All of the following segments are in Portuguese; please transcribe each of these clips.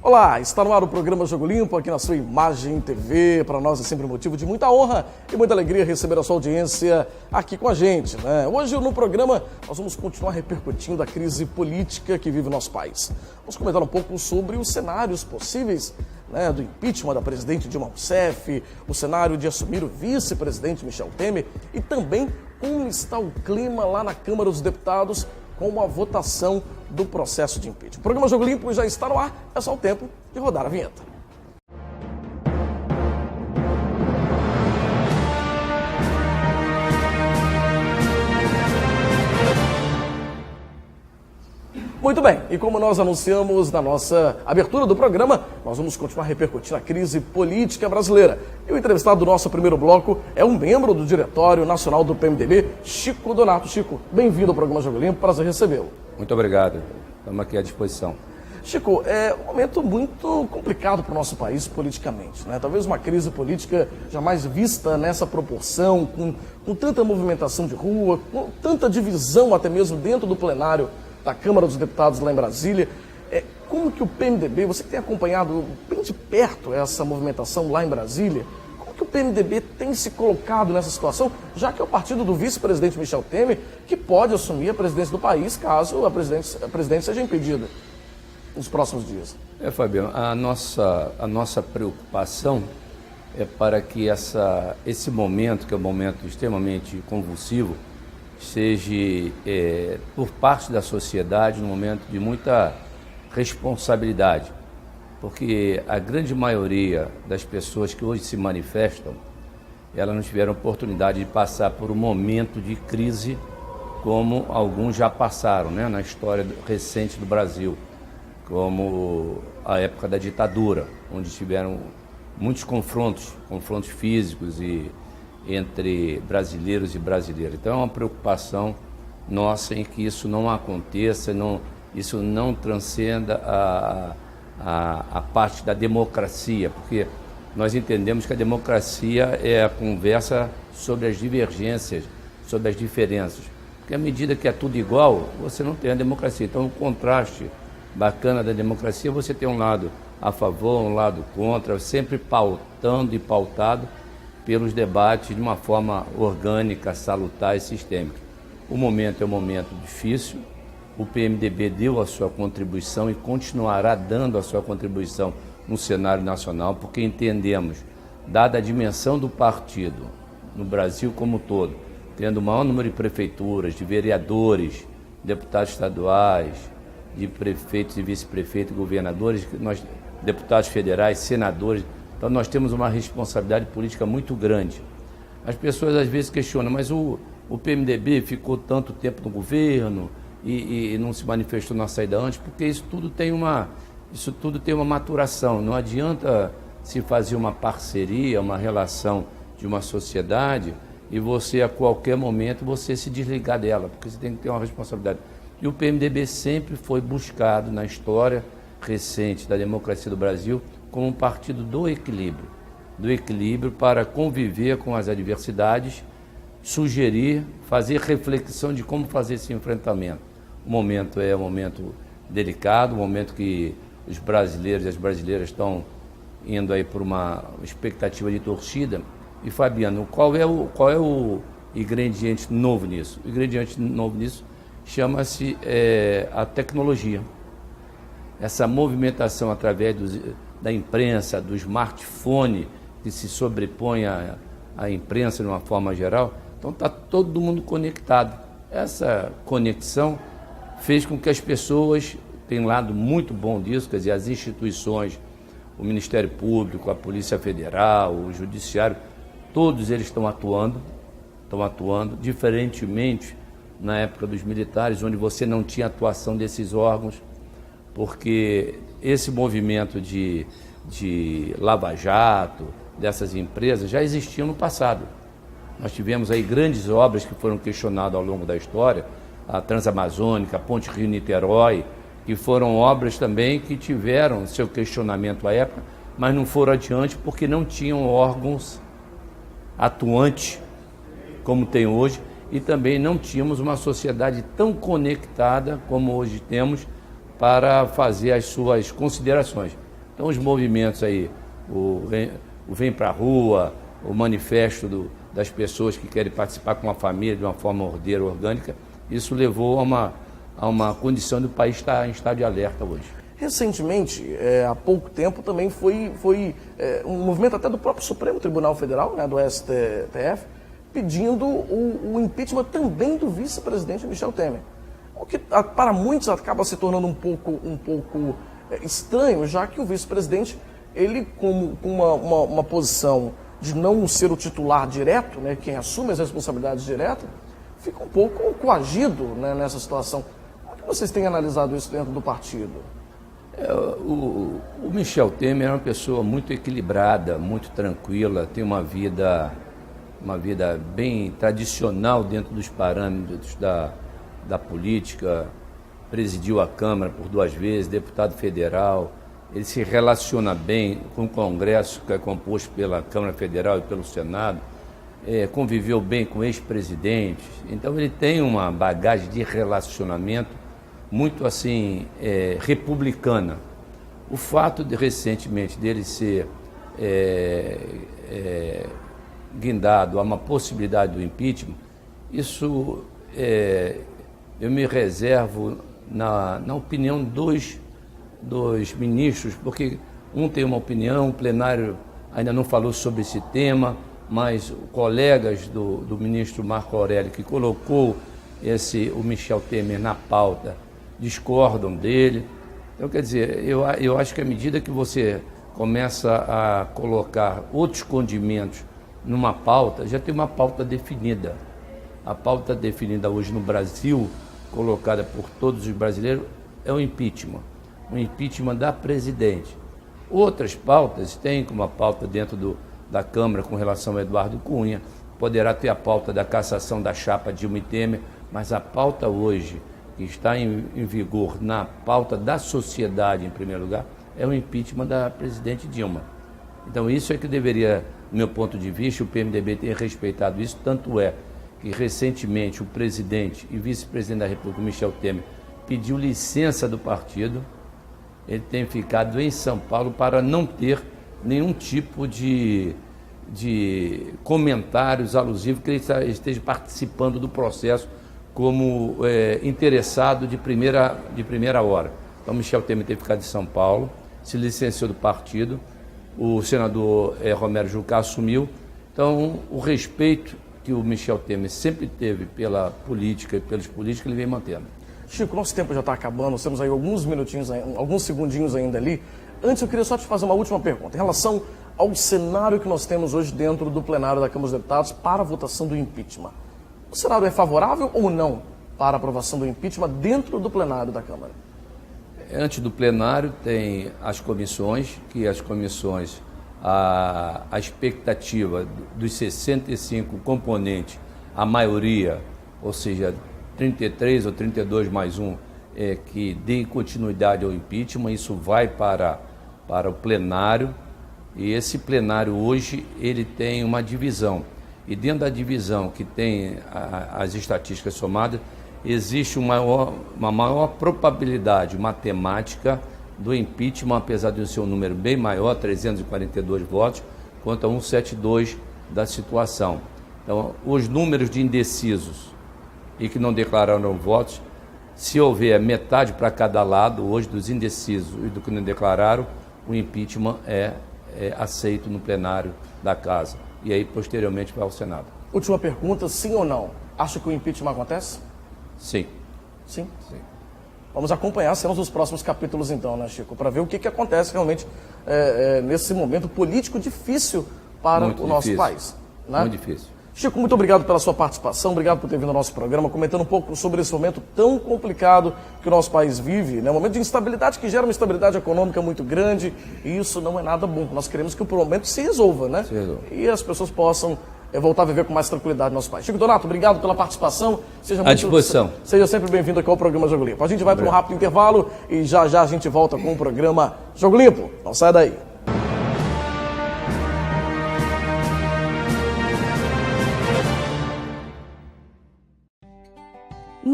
Olá, está no ar o programa Jogo Limpo, aqui na sua Imagem TV. Para nós é sempre motivo de muita honra e muita alegria receber a sua audiência aqui com a gente, né? Hoje no programa nós vamos continuar repercutindo a crise política que vive o nosso país. Vamos comentar um pouco sobre os cenários possíveis, né, do impeachment da presidente Dilma Rousseff, o cenário de assumir o vice-presidente Michel Temer e também como está o clima lá na Câmara dos Deputados com a votação do processo de impeachment. O programa Jogo Limpo já está no ar, é só o tempo de rodar a vinheta. Muito bem, e como nós anunciamos na nossa abertura do programa, nós vamos continuar repercutindo a crise política brasileira. E o entrevistado do nosso primeiro bloco é um membro do Diretório Nacional do PMDB, Chico Donato. Chico, bem-vindo ao programa Jogo Limpo, prazer recebê-lo. Muito obrigado, estamos aqui à disposição. Chico, é um momento muito complicado para o nosso país politicamente, né? Talvez uma crise política jamais vista nessa proporção, com tanta movimentação de rua, com tanta divisão até mesmo dentro do plenário da Câmara dos Deputados lá em Brasília. Como que o PMDB, você que tem acompanhado bem de perto essa movimentação lá em Brasília, como que o PMDB tem se colocado nessa situação, já que é o partido do vice-presidente Michel Temer que pode assumir a presidência do país caso a presidência seja impedida nos próximos dias? Fabiano, a nossa preocupação é para que esse momento, que é um momento extremamente convulsivo, seja por parte da sociedade um momento de muita responsabilidade, porque a grande maioria das pessoas que hoje se manifestam, elas não tiveram oportunidade de passar por um momento de crise como alguns já passaram, né, na história recente do Brasil, como a época da ditadura, onde tiveram muitos confrontos físicos entre brasileiros e brasileiras. Então é uma preocupação nossa em que isso não aconteça, isso não transcenda a parte da democracia, porque nós entendemos que a democracia é a conversa sobre as divergências, sobre as diferenças. Porque à medida que é tudo igual, você não tem a democracia. Então o contraste bacana da democracia, você tem um lado a favor, um lado contra, sempre pautando e pautado pelos debates de uma forma orgânica, salutar e sistêmica. O momento é um momento difícil, o PMDB deu a sua contribuição e continuará dando a sua contribuição no cenário nacional, porque entendemos, dada a dimensão do partido no Brasil como um todo, tendo o maior número de prefeituras, de vereadores, deputados estaduais, de prefeitos e vice-prefeitos, governadores, deputados federais, senadores. Então nós temos uma responsabilidade política muito grande. As pessoas às vezes questionam, mas o PMDB ficou tanto tempo no governo e não se manifestou na saída antes, porque isso tudo tem uma maturação. Não adianta se fazer uma parceria, uma relação de uma sociedade e você a qualquer momento você se desligar dela, porque você tem que ter uma responsabilidade. E o PMDB sempre foi buscado na história recente da democracia do Brasil como um partido do equilíbrio para conviver com as adversidades, sugerir, fazer reflexão de como fazer esse enfrentamento. O momento é um momento delicado, um momento que os brasileiros e as brasileiras estão indo aí por uma expectativa de torcida. E Fabiano, qual é o ingrediente novo nisso? O ingrediente novo nisso chama-se a tecnologia. Essa movimentação através da imprensa, do smartphone, que se sobrepõe à imprensa de uma forma geral. Então está todo mundo conectado. Essa conexão fez com que as pessoas, tem um lado muito bom disso, quer dizer, as instituições, o Ministério Público, a Polícia Federal, o Judiciário, todos eles estão atuando, diferentemente na época dos militares, onde você não tinha atuação desses órgãos, porque esse movimento de lava-jato, dessas empresas, já existia no passado. Nós tivemos aí grandes obras que foram questionadas ao longo da história, a Transamazônica, a Ponte Rio-Niterói, que foram obras também que tiveram seu questionamento à época, mas não foram adiante porque não tinham órgãos atuantes como tem hoje e também não tínhamos uma sociedade tão conectada como hoje temos para fazer as suas considerações. Então os movimentos aí, o Vem Pra Rua, o manifesto das pessoas que querem participar com a família de uma forma ordeira, orgânica, isso levou a uma condição do país estar em estado de alerta hoje. Recentemente, há pouco tempo, também foi um movimento até do próprio Supremo Tribunal Federal, né, do STF, pedindo o impeachment também do vice-presidente Michel Temer. O que para muitos acaba se tornando um pouco estranho, já que o vice-presidente, ele com uma posição de não ser o titular direto, né, quem assume as responsabilidades diretas, fica um pouco coagido, né, nessa situação. Como é que vocês têm analisado isso dentro do partido? O Michel Temer é uma pessoa muito equilibrada, muito tranquila, tem uma vida bem tradicional dentro dos parâmetros da política, presidiu a Câmara por 2 vezes, deputado federal, ele se relaciona bem com o Congresso, que é composto pela Câmara Federal e pelo Senado, conviveu bem com ex-presidentes, então ele tem uma bagagem de relacionamento muito assim, republicana. O fato de recentemente dele ser guindado a uma possibilidade do impeachment, isso eu me reservo na opinião dos ministros, porque um tem uma opinião, o plenário ainda não falou sobre esse tema, mas colegas do ministro Marco Aurélio, que colocou o Michel Temer na pauta, discordam dele. Então, quer dizer, eu acho que à medida que você começa a colocar outros condimentos numa pauta, já tem uma pauta definida. A pauta definida hoje no Brasil, colocada por todos os brasileiros, é o impeachment da presidente. Outras pautas têm como a pauta dentro da Câmara com relação a Eduardo Cunha, poderá ter a pauta da cassação da chapa Dilma e Temer, mas a pauta hoje, que está em vigor na pauta da sociedade, em primeiro lugar, é o impeachment da presidente Dilma. Então isso é que deveria, do meu ponto de vista, o PMDB ter respeitado isso, tanto é que recentemente o presidente e vice-presidente da República, Michel Temer, pediu licença do partido, ele tem ficado em São Paulo para não ter nenhum tipo de comentários alusivos que ele esteja participando do processo como interessado de primeira hora. Então, Michel Temer tem ficado em São Paulo, se licenciou do partido, o senador Romero Jucá assumiu. Então, o respeito que o Michel Temer sempre teve pela política e pelos políticos, ele vem mantendo. Chico, nosso tempo já está acabando, nós temos aí alguns segundinhos ainda ali. Antes, eu queria só te fazer uma última pergunta. Em relação ao cenário que nós temos hoje dentro do plenário da Câmara dos Deputados para a votação do impeachment. O cenário é favorável ou não para a aprovação do impeachment dentro do plenário da Câmara? Antes do plenário tem as comissões, a expectativa dos 65 componentes, a maioria, ou seja, 33 ou 32 mais um, que dê continuidade ao impeachment, isso vai para o plenário, e esse plenário hoje ele tem uma divisão. E dentro da divisão que tem as estatísticas somadas, existe uma maior probabilidade matemática do impeachment, apesar de ser um número bem maior, 342 votos, quanto a 172 da situação. Então, os números de indecisos e que não declararam votos, se houver metade para cada lado, hoje, dos indecisos e do que não declararam, o impeachment é aceito no plenário da Casa. E aí, posteriormente, vai ao Senado. Última pergunta, sim ou não? Acha que o impeachment acontece? Sim. Sim? Sim. Vamos acompanhar cenas dos próximos capítulos, então, né, Chico? Para ver o que acontece realmente nesse momento político difícil para o nosso país. Né? Muito difícil. Chico, muito obrigado pela sua participação, obrigado por ter vindo ao nosso programa, comentando um pouco sobre esse momento tão complicado que o nosso país vive, né? Um momento de instabilidade que gera uma instabilidade econômica muito grande, e isso não é nada bom. Nós queremos que o momento se resolva, né? Se resolva. E as pessoas possam voltar a viver com mais tranquilidade no nosso país. Chico Donato, obrigado pela participação. À disposição. Seja sempre bem-vindo aqui ao programa Jogo Limpo. A gente vai para um rápido intervalo e já a gente volta com o programa Jogo Limpo. Não sai daí.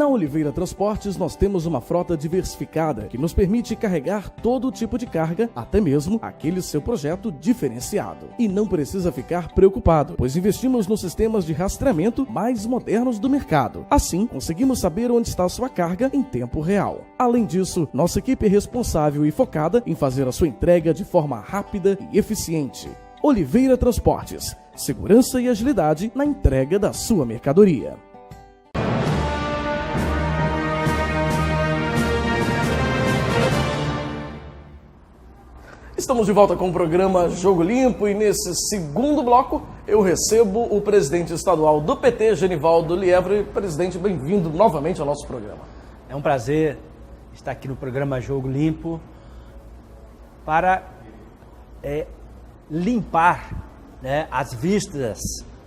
Na Oliveira Transportes, nós temos uma frota diversificada que nos permite carregar todo tipo de carga, até mesmo aquele seu projeto diferenciado. E não precisa ficar preocupado, pois investimos nos sistemas de rastreamento mais modernos do mercado. Assim, conseguimos saber onde está a sua carga em tempo real. Além disso, nossa equipe é responsável e focada em fazer a sua entrega de forma rápida e eficiente. Oliveira Transportes, segurança e agilidade na entrega da sua mercadoria. Estamos de volta com o programa Jogo Limpo e nesse segundo bloco eu recebo o presidente estadual do PT, Genivaldo Lievre. Presidente, bem-vindo novamente ao nosso programa. É um prazer estar aqui no programa Jogo Limpo para limpar, né, as vistas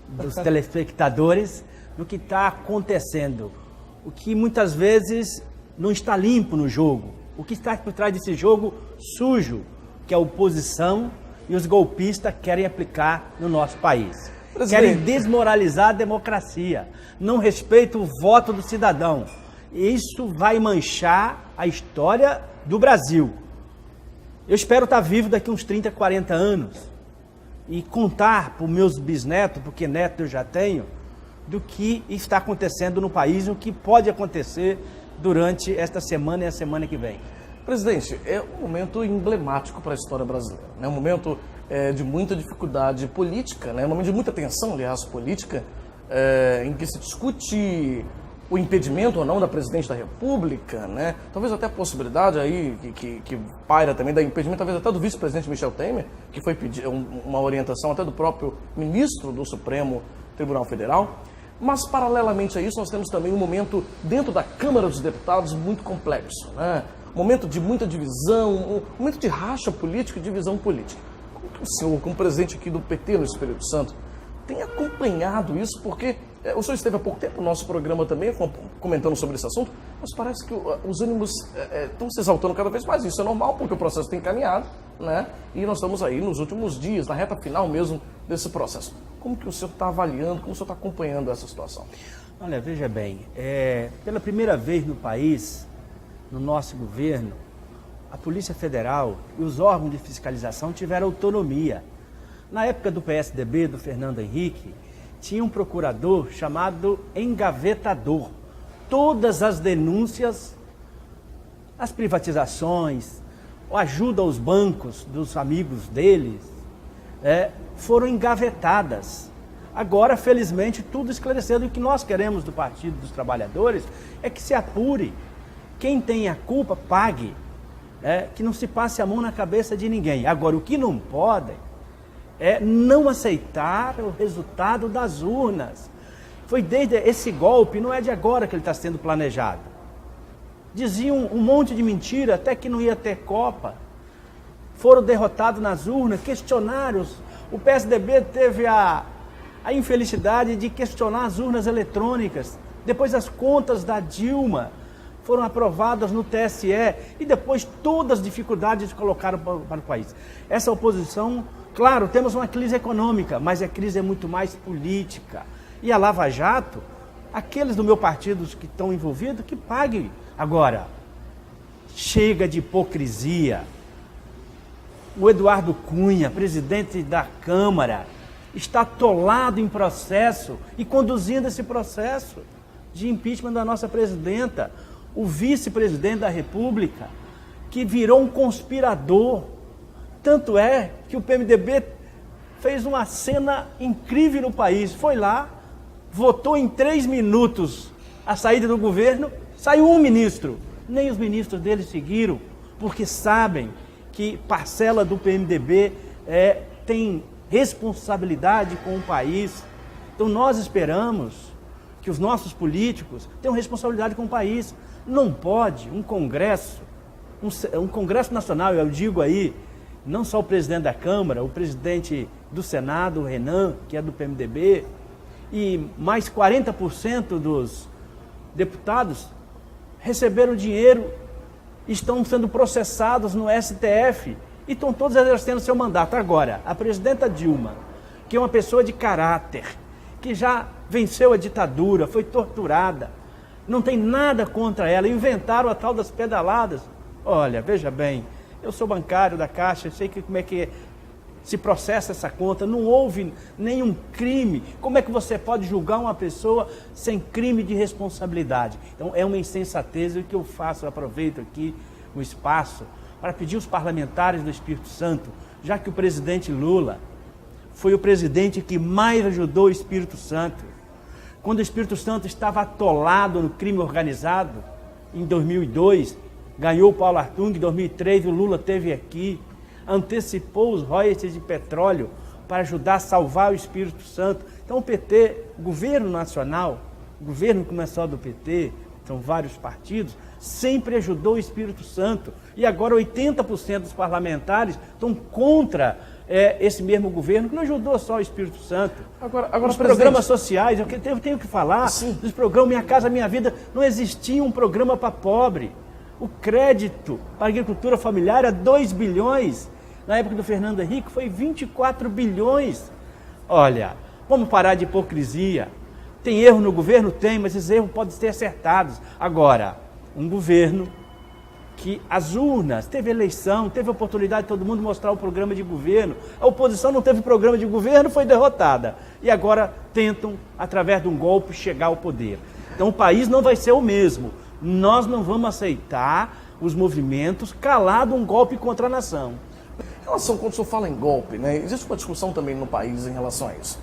dos telespectadores do que está acontecendo. O que muitas vezes não está limpo no jogo. O que está por trás desse jogo sujo, que a oposição e os golpistas querem aplicar no nosso país. Querem desmoralizar a democracia, não respeitam o voto do cidadão. Isso vai manchar a história do Brasil. Eu espero estar vivo daqui uns 30, 40 anos e contar para os meus bisnetos, porque neto eu já tenho, do que está acontecendo no país e o que pode acontecer durante esta semana e a semana que vem. Presidente, é um momento emblemático para a história brasileira, né? Um momento de muita dificuldade política, né? Um momento de muita tensão, aliás, política, em que se discute o impedimento ou não da presidente da República, né? Talvez até a possibilidade aí que paira também da impedimento, talvez até do vice-presidente Michel Temer, que foi pedir uma orientação até do próprio ministro do Supremo Tribunal Federal. Mas, paralelamente a isso, nós temos também um momento dentro da Câmara dos Deputados muito complexo, né? Um momento de muita divisão, um momento de racha política e divisão política. Como que o senhor, como presidente aqui do PT no Espírito Santo, tem acompanhado isso? Porque o senhor esteve há pouco tempo no nosso programa também, comentando sobre esse assunto, mas parece que os ânimos estão se exaltando cada vez mais. Isso é normal, porque o processo tem caminhado, né? E nós estamos aí nos últimos dias, na reta final mesmo desse processo. Como que o senhor está avaliando, como o senhor está acompanhando essa situação? Olha, veja bem, pela primeira vez no país, no nosso governo, a Polícia Federal e os órgãos de fiscalização tiveram autonomia. Na época do PSDB, do Fernando Henrique, tinha um procurador chamado engavetador. Todas as denúncias, as privatizações, a ajuda aos bancos dos amigos deles, foram engavetadas. Agora, felizmente, tudo esclarecendo. O que nós queremos do Partido dos Trabalhadores é que se apure. Quem tem a culpa, pague. Que não se passe a mão na cabeça de ninguém. Agora, o que não pode é não aceitar o resultado das urnas. Foi desde esse golpe, não é de agora que ele está sendo planejado. Diziam um monte de mentira, até que não ia ter Copa. Foram derrotados nas urnas, questionaram. O PSDB teve a infelicidade de questionar as urnas eletrônicas. Depois as contas da Dilma foram aprovadas no TSE e depois todas as dificuldades colocaram para o país. Essa oposição, claro, temos uma crise econômica, mas a crise é muito mais política. E a Lava Jato, aqueles do meu partido que estão envolvidos, que paguem. Agora, chega de hipocrisia. O Eduardo Cunha, presidente da Câmara, está atolado em processo e conduzindo esse processo de impeachment da nossa presidenta. O vice-presidente da República, que virou um conspirador. Tanto é que o PMDB fez uma cena incrível no país. Foi lá, votou em 3 minutos a saída do governo, saiu um ministro. Nem os ministros dele seguiram, porque sabem que parcela do PMDB tem responsabilidade com o país. Então nós esperamos que os nossos políticos tenham responsabilidade com o país. Não pode um Congresso Nacional, eu digo aí, não só o presidente da Câmara, o presidente do Senado, o Renan, que é do PMDB, e mais 40% dos deputados receberam dinheiro, estão sendo processados no STF e estão todos exercendo seu mandato. Agora, a presidenta Dilma, que é uma pessoa de caráter, que já venceu a ditadura, foi torturada, não tem nada contra ela, inventaram a tal das pedaladas. Olha, veja bem, eu sou bancário da Caixa, sei como é que se processa essa conta, não houve nenhum crime. Como é que você pode julgar uma pessoa sem crime de responsabilidade? Então é uma insensatez. O que eu faço, eu aproveito aqui o espaço para pedir aos parlamentares do Espírito Santo, já que o presidente Lula foi o presidente que mais ajudou o Espírito Santo. Quando o Espírito Santo estava atolado no crime organizado, em 2002, ganhou o Paulo Artung, em 2003 o Lula esteve aqui, antecipou os royalties de petróleo para ajudar a salvar o Espírito Santo. Então o PT, o governo nacional, o governo que não é só do PT, são vários partidos, sempre ajudou o Espírito Santo. E agora 80% dos parlamentares estão contra esse mesmo governo, que não ajudou só o Espírito Santo. Agora os programas sociais, eu tenho que falar, dos programas Minha Casa Minha Vida, não existia um programa para pobre. O crédito para a agricultura familiar era 2 bilhões. Na época do Fernando Henrique foi 24 bilhões. Olha, vamos parar de hipocrisia. Tem erro no governo? Tem, mas esses erros podem ser acertados. Agora, um governo que as urnas, teve eleição, teve oportunidade de todo mundo mostrar o programa de governo. A oposição não teve programa de governo, foi derrotada. E agora tentam, através de um golpe, chegar ao poder. Então o país não vai ser o mesmo. Nós não vamos aceitar os movimentos calado um golpe contra a nação. Em relação, quando o senhor fala em golpe, né, existe uma discussão também no país em relação a isso.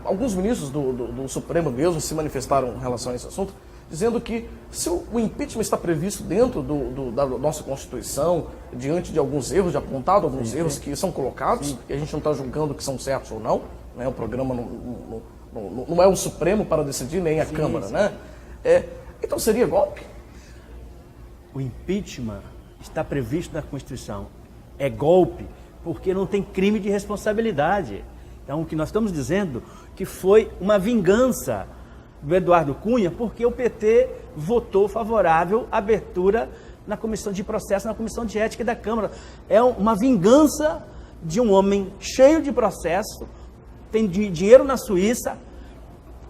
Alguns ministros do Supremo mesmo se manifestaram em relação a esse assunto, dizendo que se o impeachment está previsto dentro da nossa Constituição, diante de alguns erros, de apontado alguns erros que são colocados, e a gente não está julgando que são certos ou não, né, o programa não é o Supremo para decidir, nem a Câmara, né? Então seria golpe? O impeachment está previsto na Constituição. É golpe porque não tem crime de responsabilidade. Então o que nós estamos dizendo que foi uma vingança do Eduardo Cunha porque o PT votou favorável à abertura na comissão de processo, na comissão de ética da Câmara. É uma vingança de um homem cheio de processo, tem dinheiro na Suíça,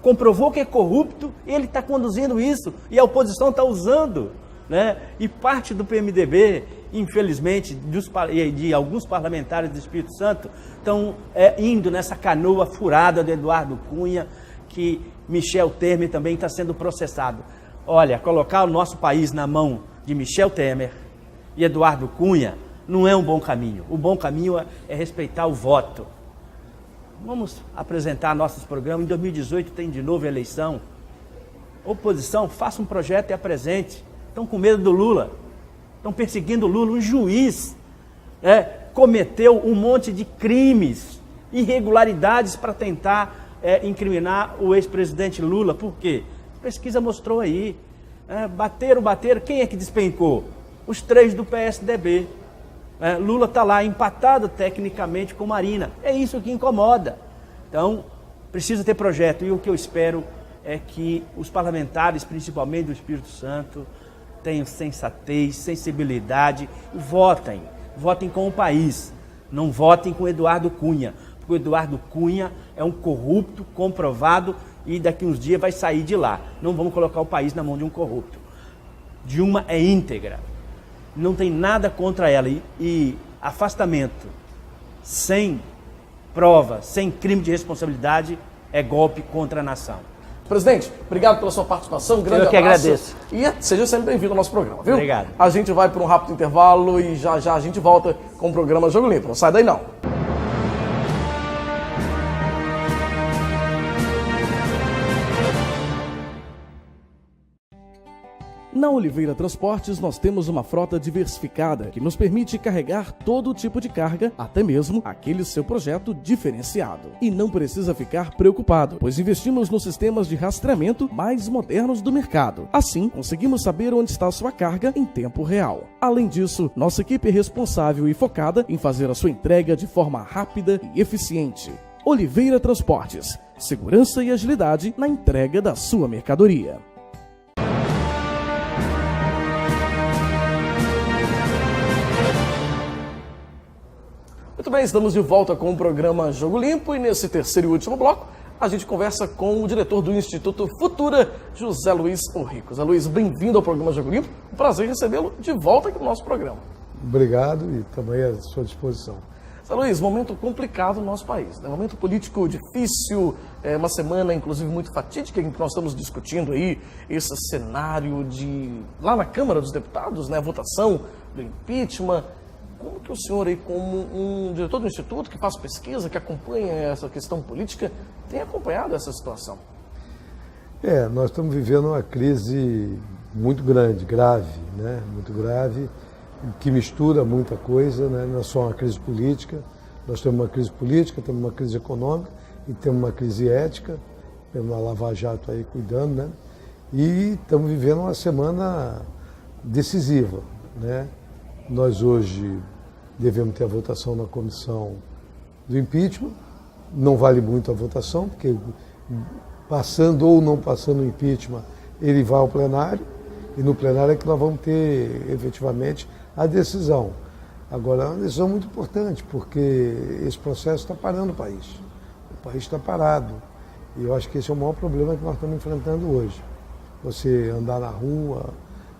comprovou que é corrupto, ele está conduzindo isso e a oposição está usando, né? E parte do PMDB, infelizmente, de alguns parlamentares do Espírito Santo, estão indo nessa canoa furada do Eduardo Cunha, que Michel Temer também está sendo processado. Olha, colocar o nosso país na mão de Michel Temer e Eduardo Cunha não é um bom caminho. O bom caminho é respeitar o voto. Vamos apresentar nossos programas. Em 2018 tem de novo eleição. Oposição, faça um projeto e apresente. Estão com medo do Lula. Estão perseguindo o Lula. Um juiz cometeu um monte de crimes, irregularidades para tentar incriminar o ex-presidente Lula. Por quê? A pesquisa mostrou aí. Bateram. Quem é que despencou? Os 3 do PSDB. Lula está lá empatado tecnicamente com Marina. É isso que incomoda. Então, precisa ter projeto. E o que eu espero é que os parlamentares, principalmente do Espírito Santo, tenham sensatez, sensibilidade e votem. Votem com o país. Não votem com Eduardo Cunha. Porque o Eduardo Cunha é um corrupto comprovado e daqui uns dias vai sair de lá. Não vamos colocar o país na mão de um corrupto. Dilma é íntegra. Não tem nada contra ela e afastamento sem prova, sem crime de responsabilidade é golpe contra a nação. Presidente, obrigado pela sua participação, grande abraço. Eu que agradeço. E seja sempre bem-vindo ao nosso programa, viu? Obrigado. A gente vai para um rápido intervalo e já a gente volta com o programa Jogo Limpo. Não sai daí não. Na Oliveira Transportes, nós temos uma frota diversificada que nos permite carregar todo tipo de carga, até mesmo aquele seu projeto diferenciado. E não precisa ficar preocupado, pois investimos nos sistemas de rastreamento mais modernos do mercado. Assim, conseguimos saber onde está a sua carga em tempo real. Além disso, nossa equipe é responsável e focada em fazer a sua entrega de forma rápida e eficiente. Oliveira Transportes, segurança e agilidade na entrega da sua mercadoria. Muito bem, estamos de volta com o programa Jogo Limpo e nesse terceiro e último bloco a gente conversa com o diretor do Instituto Futura, José Luiz Orrico. José Luiz, bem-vindo ao programa Jogo Limpo. Um prazer recebê-lo de volta aqui no nosso programa. Obrigado e também à sua disposição. José Luiz, momento complicado no nosso país, né? Momento político difícil, uma semana inclusive muito fatídica em que nós estamos discutindo aí esse cenário lá na Câmara dos Deputados, né? A votação do impeachment. Como que o senhor aí, como um diretor do Instituto que faz pesquisa, que acompanha essa questão política, tem acompanhado essa situação? Nós estamos vivendo uma crise muito grande, grave, né? Muito grave, que mistura muita coisa, né? Não é só uma crise política, nós temos uma crise política, temos uma crise econômica e temos uma crise ética, temos a Lava Jato aí cuidando, né? E estamos vivendo uma semana decisiva, né? Nós hoje devemos ter a votação na comissão do impeachment, não vale muito a votação, porque passando ou não passando o impeachment, ele vai ao plenário, e no plenário é que nós vamos ter efetivamente a decisão. Agora, é uma decisão muito importante, porque esse processo está parando o país. O país está parado. E eu acho que esse é o maior problema que nós estamos enfrentando hoje. Você andar na rua,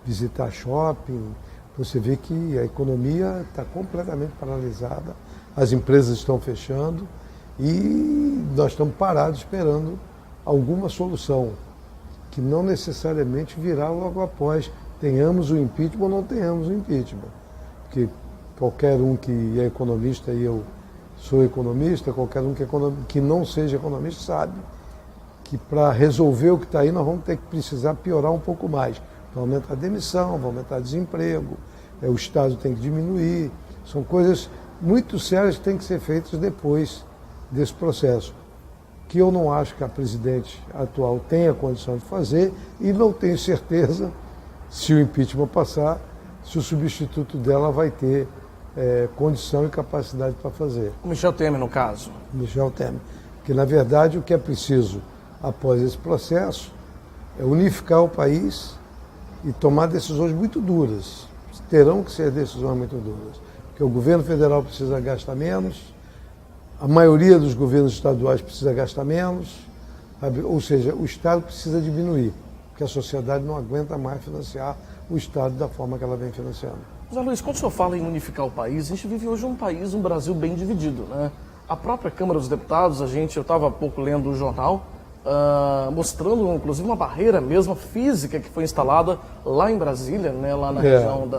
visitar shopping, você vê que a economia está completamente paralisada, as empresas estão fechando e nós estamos parados esperando alguma solução, que não necessariamente virá logo após tenhamos o impeachment ou não tenhamos o impeachment. Porque qualquer um que é economista, e eu sou economista, qualquer um que não seja economista sabe que para resolver o que está aí nós vamos ter que precisar piorar um pouco mais. Vai aumentar a demissão, vai aumentar o desemprego, o Estado tem que diminuir. São coisas muito sérias que têm que ser feitas depois desse processo, que eu não acho que a presidente atual tenha condição de fazer e não tenho certeza, se o impeachment passar, se o substituto dela vai ter condição e capacidade para fazer. O Michel Temer, no caso. Michel Temer. Porque, na verdade, o que é preciso após esse processo é unificar o país e tomar decisões muito duras. Terão que ser decisões muito duras. Porque o governo federal precisa gastar menos, a maioria dos governos estaduais precisa gastar menos, sabe? Ou seja, o Estado precisa diminuir, porque a sociedade não aguenta mais financiar o Estado da forma que ela vem financiando. José Luiz, quando o senhor fala em unificar o país, a gente vive hoje um Brasil bem dividido, né? A própria Câmara dos Deputados, eu estava há pouco lendo o jornal, mostrando inclusive uma barreira mesmo física que foi instalada lá em Brasília, né, lá na região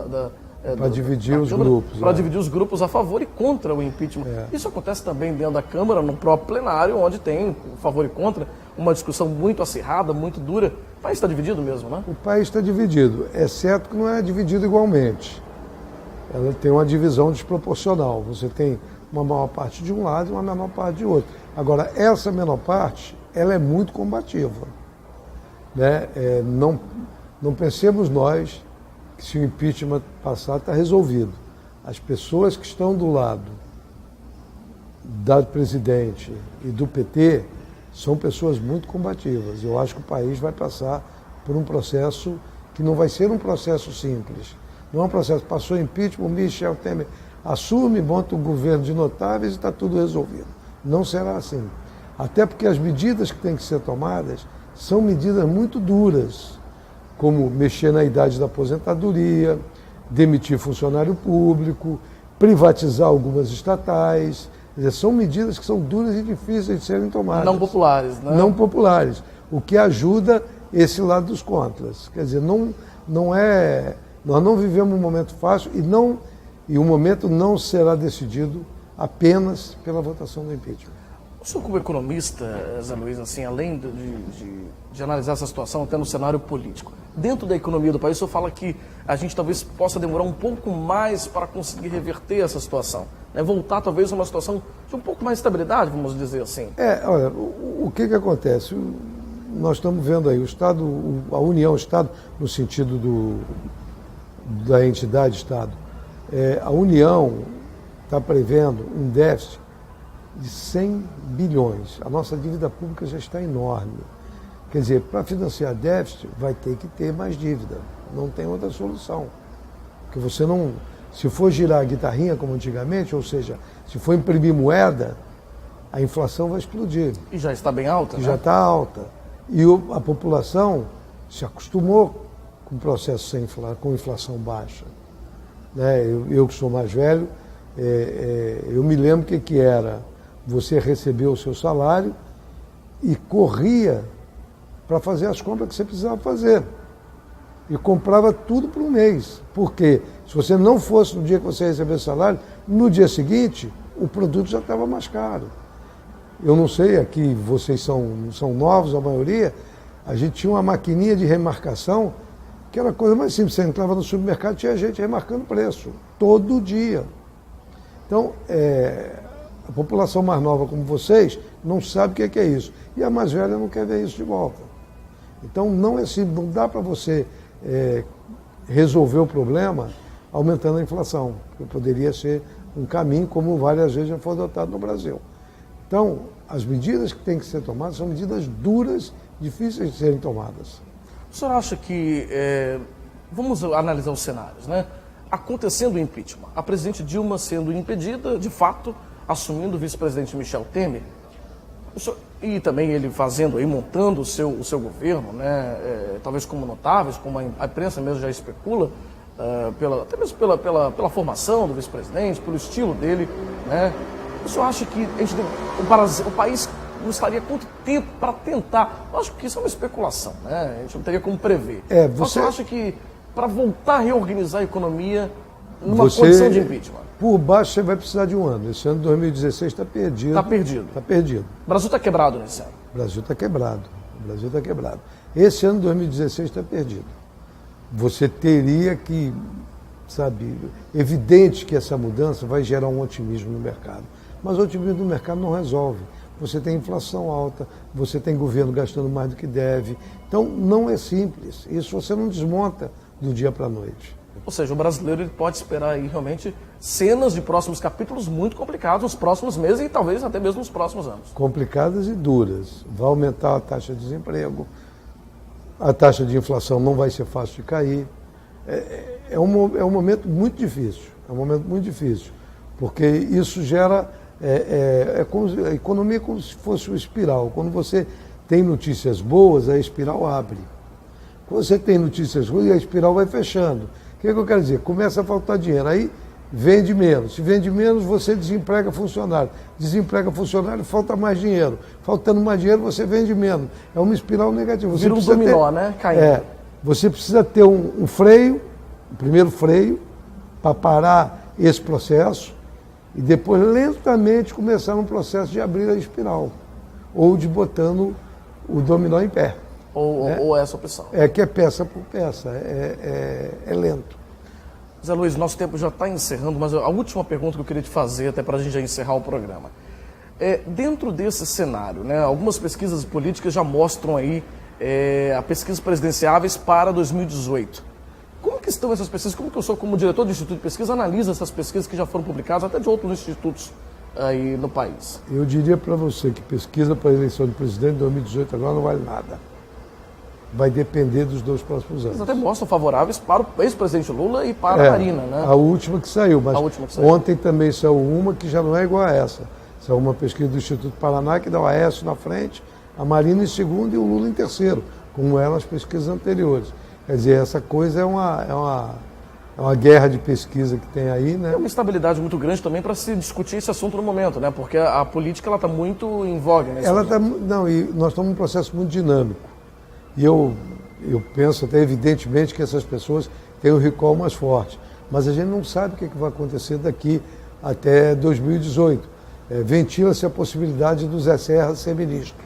para dividir os grupos. Para dividir os grupos a favor e contra o impeachment. Isso acontece também dentro da Câmara, no próprio plenário, onde tem favor e contra, uma discussão muito acirrada, muito dura. O país está dividido mesmo, né? O país está dividido, exceto que não é dividido igualmente. Ela tem uma divisão desproporcional. Você tem uma maior parte de um lado e uma menor parte de outro. Agora, essa menor parte, ela é muito combativa, né? Não pensemos nós que se o impeachment passar está resolvido. As pessoas que estão do lado do presidente e do PT são pessoas muito combativas. Eu acho que o país vai passar por um processo que não vai ser um processo simples. Não é um processo, passou impeachment, Michel Temer assume, monta um governo de notáveis e está tudo resolvido. Não será assim. Até porque as medidas que têm que ser tomadas são medidas muito duras, como mexer na idade da aposentadoria, demitir funcionário público, privatizar algumas estatais. Quer dizer, são medidas que são duras e difíceis de serem tomadas. Não populares, né? Não populares, o que ajuda esse lado dos contras. Quer dizer, nós não vivemos um momento fácil e o momento não será decidido apenas pela votação do impeachment. O senhor, como economista, Zé Luiz, assim, além de analisar essa situação até no cenário político, dentro da economia do país, o senhor fala que a gente talvez possa demorar um pouco mais para conseguir reverter essa situação, né? Voltar talvez a uma situação de um pouco mais de estabilidade, vamos dizer assim. Olha, o que acontece? Nós estamos vendo aí o Estado, a União, o Estado, no sentido da entidade Estado, a União está prevendo um déficit de 100 bilhões. A nossa dívida pública já está enorme. Quer dizer, para financiar déficit, vai ter que ter mais dívida. Não tem outra solução. Porque você não... Se for girar a guitarrinha como antigamente, ou seja, se for imprimir moeda, a inflação vai explodir. E já está bem alta, E né? já está alta. E a população se acostumou com o processo com inflação baixa. Né? Eu que sou mais velho, eu me lembro que era você receber o seu salário e corria para fazer as compras que você precisava fazer. E comprava tudo por um mês. Porque se você não fosse no dia que você recebeu o salário, no dia seguinte, o produto já estava mais caro. Eu não sei, aqui vocês são novos, a maioria, a gente tinha uma maquininha de remarcação, que era a coisa mais simples. Você entrava no supermercado, tinha gente remarcando preço, todo dia. Então, a população mais nova como vocês não sabe o que é isso. E a mais velha não quer ver isso de volta. Então, não é simples, não dá para você resolver o problema aumentando a inflação, que poderia ser um caminho, como várias vezes já foi adotado no Brasil. Então, as medidas que têm que ser tomadas são medidas duras, difíceis de serem tomadas. O senhor acha que, vamos analisar os cenários, né? Acontecendo o impeachment, a presidente Dilma sendo impedida, de fato, assumindo o vice-presidente Michel Temer, e também ele fazendo aí, montando o seu governo, né? Talvez como notáveis, como a imprensa mesmo já especula, até mesmo pela formação do vice-presidente, pelo estilo dele, né? O senhor acha que o país não estaria quanto tempo para tentar? Eu acho que isso é uma especulação, né? A gente não teria como prever. O senhor acha que para voltar a reorganizar a economia numa condição de impeachment? Por baixo você vai precisar de um ano. Esse ano de 2016 está perdido. Está perdido. Está perdido. O Brasil está quebrado nesse ano. O Brasil está quebrado. O Brasil está quebrado. Esse ano de 2016 está perdido. Você teria que, evidente que essa mudança vai gerar um otimismo no mercado. Mas o otimismo do mercado não resolve. Você tem inflação alta, você tem governo gastando mais do que deve. Então, não é simples. Isso você não desmonta do dia para a noite. Ou seja, o brasileiro ele pode esperar aí realmente cenas de próximos capítulos muito complicados nos próximos meses e talvez até mesmo nos próximos anos. Complicadas e duras. Vai aumentar a taxa de desemprego, a taxa de inflação não vai ser fácil de cair. É um momento muito difícil. É um momento muito difícil. Porque isso gera... a economia é como se fosse uma espiral. Quando você tem notícias boas, a espiral abre. Quando você tem notícias ruins, a espiral vai fechando. O que eu quero dizer? Começa a faltar dinheiro, aí vende menos. Se vende menos, você desemprega funcionário. Desemprega funcionário, falta mais dinheiro. Faltando mais dinheiro, você vende menos. É uma espiral negativa. Você vira um dominó, né? Caindo. Você precisa ter um freio, o primeiro freio, para parar esse processo e depois lentamente começar um processo de abrir a espiral ou de botando o dominó em pé. Ou essa opção. Que é peça por peça, é lento. Zé Luiz, nosso tempo já está encerrando, mas a última pergunta que eu queria te fazer, até para a gente já encerrar o programa. Dentro desse cenário, né, algumas pesquisas políticas já mostram aí a pesquisas presidenciáveis para 2018. Como que estão essas pesquisas? Como que o senhor, como diretor do Instituto de Pesquisa, analisa essas pesquisas que já foram publicadas, até de outros institutos aí no país? Eu diria para você que pesquisa para a eleição de presidente de 2018 agora não vale nada. Vai depender dos 2 próximos anos. Eles até mostram favoráveis para o ex-presidente Lula e para a Marina, né? A última que saiu, mas ontem também saiu uma que já não é igual a essa. Saiu uma pesquisa do Instituto Paraná que dá o Aécio na frente, a Marina em segundo e o Lula em terceiro, como eram as pesquisas anteriores. Quer dizer, essa coisa é uma guerra de pesquisa que tem aí, né? É uma instabilidade muito grande também para se discutir esse assunto no momento, né? Porque a política está muito em voga nesse momento. E nós estamos num processo muito dinâmico. E eu penso até evidentemente que essas pessoas têm um recall mais forte. Mas a gente não sabe o que vai acontecer daqui até 2018. Ventila-se a possibilidade do Zé Serra ser ministro.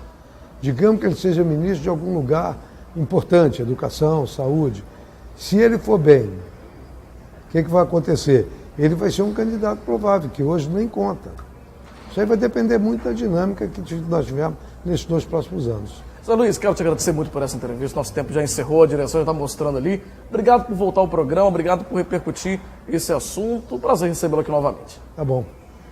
Digamos que ele seja ministro de algum lugar importante, educação, saúde. Se ele for bem, o que vai acontecer? Ele vai ser um candidato provável, que hoje nem conta. Isso aí vai depender muito da dinâmica que nós tivemos nesses 2 próximos anos. Zé Luiz, quero te agradecer muito por essa entrevista. Nosso tempo já encerrou, a direção já está mostrando ali. Obrigado por voltar ao programa, obrigado por repercutir esse assunto. Prazer recebê-lo aqui novamente. Tá bom.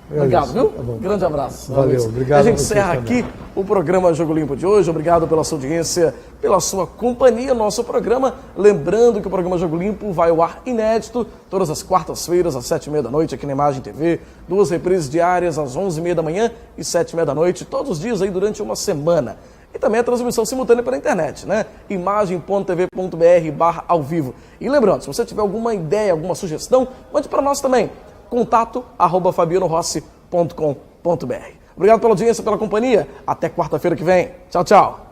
Obrigado, viu? Tá bom. Grande abraço. Valeu, obrigado A gente a vocês encerra também. aqui o programa Jogo Limpo de hoje. Obrigado pela sua audiência, pela sua companhia no nosso programa. Lembrando que o programa Jogo Limpo vai ao ar inédito todas as quartas-feiras, às 7h30 da noite, aqui na Imagem TV. 2 reprises diárias, às 11h30 da manhã e 7h30 da noite, todos os dias aí durante uma semana. E também a transmissão simultânea pela internet, né? imagem.tv.br/ao vivo. E lembrando, se você tiver alguma ideia, alguma sugestão, mande para nós também. contato@fabianorossi.com.br. Obrigado pela audiência, pela companhia. Até quarta-feira que vem. Tchau, tchau.